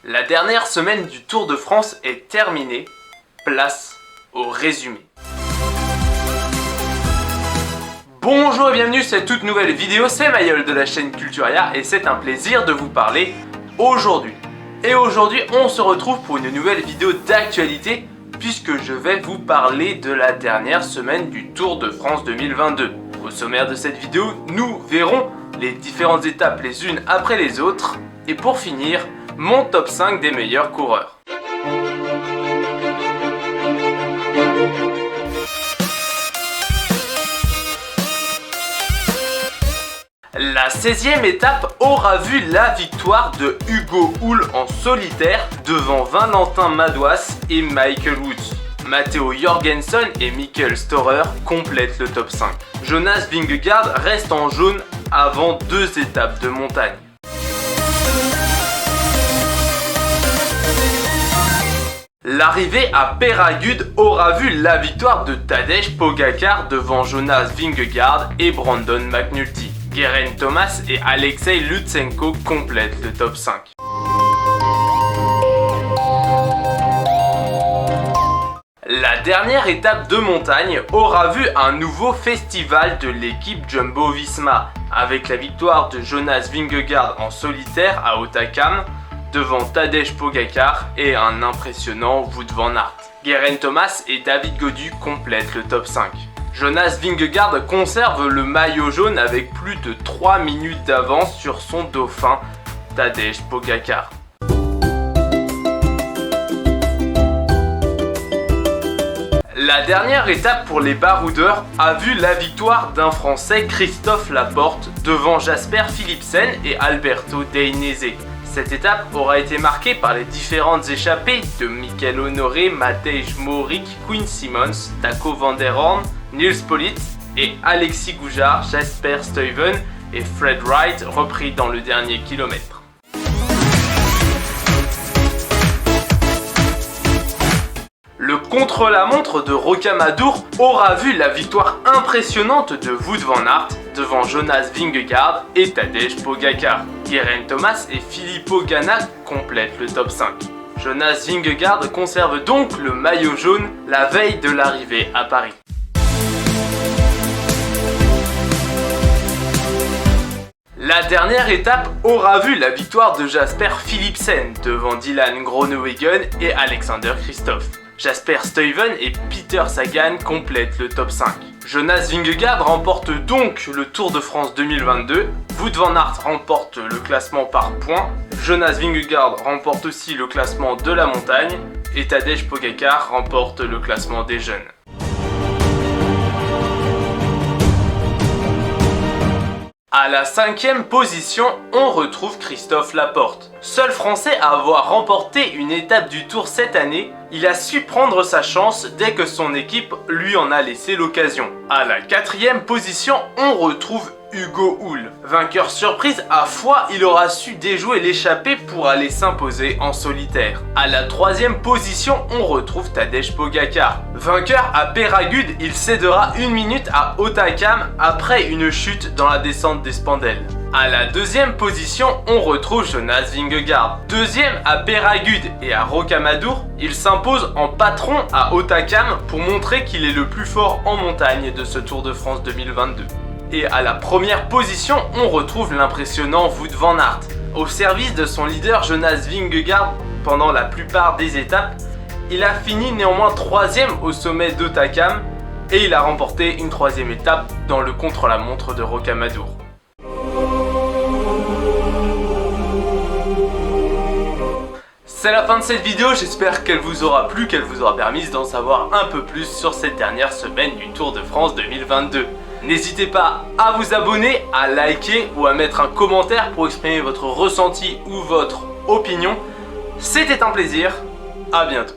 La dernière semaine du Tour de France est terminée. Place au résumé. Bonjour et bienvenue sur cette toute nouvelle vidéo, c'est Mayol de la chaîne Culturia et c'est un plaisir de vous parler aujourd'hui. Et aujourd'hui on se retrouve pour une nouvelle vidéo d'actualité puisque je vais vous parler de la dernière semaine du Tour de France 2022. Au sommaire de cette vidéo, nous verrons les différentes étapes les unes après les autres et pour finir, mon top 5 des meilleurs coureurs. La 16e étape aura vu la victoire de Hugo Hull en solitaire devant Valentin Madouas et Michael Woods. Matteo Jorgensen et Mikkel Storer complètent le top 5. Jonas Vingegaard reste en jaune avant 2 étapes de montagne. L'arrivée à Peyragudes aura vu la victoire de Tadej Pogačar devant Jonas Vingegaard et Brandon McNulty. Geraint Thomas et Alexei Lutsenko complètent le top 5. La dernière étape de montagne aura vu un nouveau festival de l'équipe Jumbo-Visma avec la victoire de Jonas Vingegaard en solitaire à Hautacam devant Tadej Pogačar et un impressionnant Wout van Aert. Geraint Thomas et David Gaudu complètent le top 5. Jonas Vingegaard conserve le maillot jaune avec plus de 3 minutes d'avance sur son dauphin Tadej Pogačar. La dernière étape pour les baroudeurs a vu la victoire d'un Français, Christophe Laporte, devant Jasper Philipsen et Alberto Dainese. Cette étape aura été marquée par les différentes échappées de Mikel Honoré, Matej Mohoric, Quinn Simmons, Taco van der Hoorn, Nils Politt et Alexis Goujard, Jasper Stuyven et Fred Wright repris dans le dernier kilomètre. Le contre-la-montre de Rocamadour aura vu la victoire impressionnante de Wout van Aert devant Jonas Vingegaard et Tadej Pogačar. Geraint Thomas et Filippo Ganna complètent le top 5. Jonas Vingegaard conserve donc le maillot jaune la veille de l'arrivée à Paris. La dernière étape aura vu la victoire de Jasper Philipsen devant Dylan Groenewegen et Alexander Kristoff. Jasper Stuyven et Peter Sagan complètent le top 5. Jonas Vingegaard remporte donc le Tour de France 2022, Wout van Aert remporte le classement par points, Jonas Vingegaard remporte aussi le classement de la montagne et Tadej Pogačar remporte le classement des jeunes. À la 5e position, on retrouve Christophe Laporte. Seul Français à avoir remporté une étape du Tour cette année, il a su prendre sa chance dès que son équipe lui en a laissé l'occasion. À la 4e position, on retrouve Hugo Hull. Vainqueur surprise, à fois il aura su déjouer l'échappée pour aller s'imposer en solitaire. À la 3e position, on retrouve Tadej Pogačar. Vainqueur à Peyragudes, il cédera 1 minute à Hautacam après une chute dans la descente des Spandelles. À la 2e position, on retrouve Jonas Vingegaard. 2e à Peyragudes et à Rocamadour, il s'impose en patron à Hautacam pour montrer qu'il est le plus fort en montagne de ce Tour de France 2022. Et à la 1re position, on retrouve l'impressionnant Wout van Aert. Au service de son leader Jonas Vingegaard pendant la plupart des étapes, il a fini néanmoins 3e au sommet d'Hautacam et il a remporté une 3e étape dans le contre-la-montre de Rocamadour. C'est la fin de cette vidéo, j'espère qu'elle vous aura plu, qu'elle vous aura permis d'en savoir un peu plus sur cette dernière semaine du Tour de France 2022. N'hésitez pas à vous abonner, à liker ou à mettre un commentaire pour exprimer votre ressenti ou votre opinion. C'était un plaisir, à bientôt.